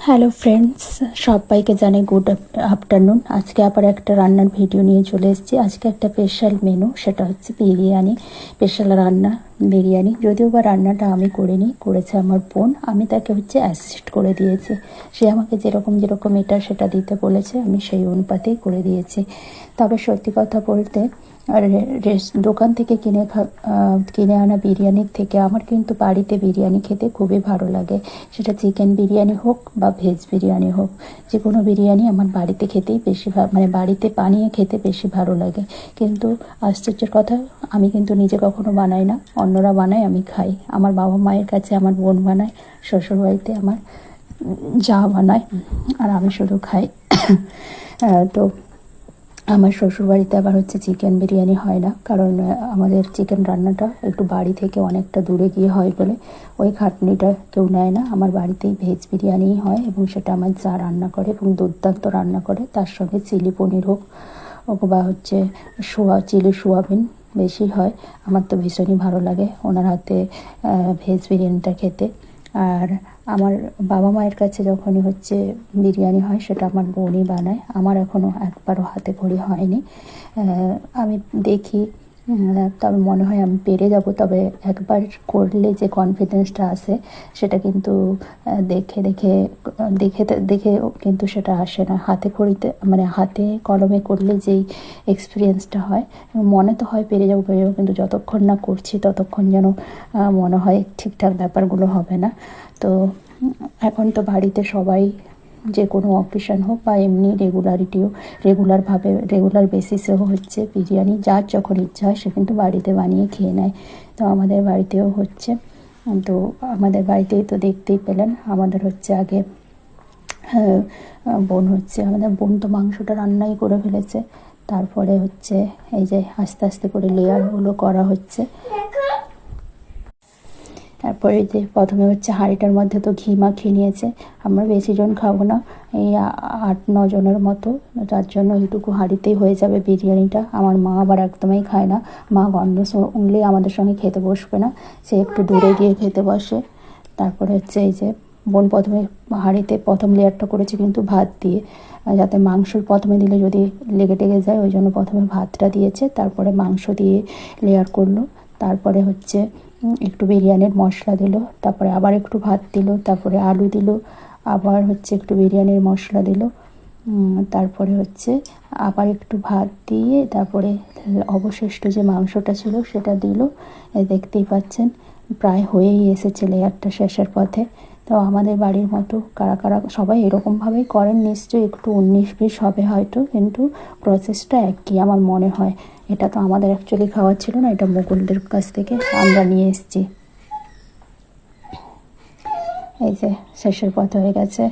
Hello friends, সবাইকে জানাই good afternoon. আজকে আবার একটা রান্নার ভিডিও নিয়ে চলে এসেছি। আজকে একটা স্পেশাল মেনু, সেটা হচ্ছে বিরিয়ানি। স্পেশাল রান্না বিরিয়ানি, যদিও বা রান্নাটা আমি করিনি, করেছে আমার বোন। আমি তাকে অ্যাসিস্ট করে দিয়েছি। সে আমাকে যেরকম যেরকম এটা সেটা দিতে বলেছে, আমি সেই অনুপাতেই করে দিয়েছি। তবে সত্যি কথা বলতে, আর দোকান থেকে কিনে আনা বিরিয়ানির থেকে আমার কিন্তু বাড়িতে বিরিয়ানি খেতে খুবই ভালো লাগে। সেটা চিকেন বিরিয়ানি হোক বা ভেজ বিরিয়ানি হোক, যে কোনো বিরিয়ানি আমার বাড়িতে খেতেই বেশি বাড়িতে বানিয়ে খেতে বেশি ভালো লাগে। কিন্তু আশ্চর্যের কথা, আমি কিন্তু নিজে কখনো বানাই না, অন্যরা বানায়, আমি খাই। আমার বাবা মায়ের কাছে আমার বোন বানায়, শ্বশুরবাড়িতে আমার যা বানায়, আর আমি শুধু খাই। তো আমার শ্বশুরবাড়িতে আবার চিকেন বিরিয়ানি হয় না, কারণ আমাদের চিকেন রান্নাটা একটু বাড়ি থেকে অনেকটা দূরে গিয়ে হয় বলে ওই খাটনিটা কেউ নেয় না। আমার বাড়িতেই ভেজ বিরিয়ানিই হয়, এবং সেটা আমার যা রান্না করে এবং দুর্দান্ত রান্না করে। তার সঙ্গে চিলি পনির হোক বা চিলি সোয়াবিন বেশি হয়। আমার তো ভীষণই ভালো লাগে ওনার হাতে ভেজ বিরিয়ানিটা খেতে। আর আমার বাবা মায়ের কাছে যখনই বিরিয়ানি হয়, সেটা আমার বোনই বানায়। আমার এখনও একবারও হাতে খড়ি হয়নি। আমি দেখি, তবে মনে হয় আমি পেরে যাব। তবে একবার করলে যে কনফিডেন্সটা আসে, সেটা কিন্তু দেখে দেখে দেখে দেখে কিন্তু সেটা আসে না। হাতে খড়িতে হাতে কলমে করলে যেই এক্সপিরিয়েন্সটা হয়, মনে তো হয় পেরে যাবো, কিন্তু যতক্ষণ না করছি ততক্ষণ যেন মনে হয় ঠিকঠাক ব্যাপারগুলো হবে না। তো এখন তো বাড়িতে সবাই, যে কোনো অকেশন হোক বা এমনি রেগুলার বেসিসেও বিরিয়ানি, যার যখন ইচ্ছা হয় সে কিন্তু বাড়িতে বানিয়ে খেয়ে নেয়। তো আমাদের বাড়িতেও হচ্ছে। তো আমাদের বাড়িতেই তো দেখতেই পেলেন, আমাদের আগে আমাদের বোন তো মাংসটা রান্নাই করে ফেলেছে। তারপরে এই যে আস্তে আস্তে করে লেয়ারগুলো করা হচ্ছে। তারপরে যে প্রথমে হাঁড়িটার মধ্যে তো ঘি মাখিয়ে নিয়েছে। আমরা বেশি জন খাবো না, এই 8-9 জনের মতো, যার জন্য এইটুকু হাঁড়িতেই হয়ে যাবে বিরিয়ানিটা। আমার মা আবার একদমই খায় না, মা গন্ধ শুনলেই আমাদের সঙ্গে খেতে বসবে না, সে একটু দূরে গিয়ে খেতে বসে। তারপরে এই যে বোন প্রথমে হাঁড়িতে প্রথম লেয়ারটা করেছে কিন্তু ভাত দিয়ে, যাতে মাংস প্রথমে দিলে যদি লেগে টেগে যায়, ওই জন্য প্রথমে ভাতটা দিয়েছে, তারপরে মাংস দিয়ে লেয়ার করলো। তারপরে একটু বিরিয়ানির মশলা দিল, তারপরে আবার একটু ভাত দিল, তারপরে আলু দিল, আবার একটু বিরিয়ানির মশলা দিল, তারপরে আবার একটু ভাত দিয়ে, তারপরে অবশিষ্ট যে মাংসটা ছিল সেটা দিল। দেখতেই পাচ্ছেন প্রায় হয়েই এসেছে লেয়ারটা শেষের পথে। তো আমাদের বাড়ির মতো কারা কারা সবাই এরকমভাবেই করেন নিশ্চয়ই, একটু 19-20 হবে হয়তো, কিন্তু প্রসেসটা একই আমার মনে হয়। এটা তো আমাদের অ্যাকচুয়ালি খাওয়ার ছিল না, এটা মুকুলদের কাছ থেকে আমরা নিয়ে এসেছি। এই যে শেষের পথ হয়ে গেছে।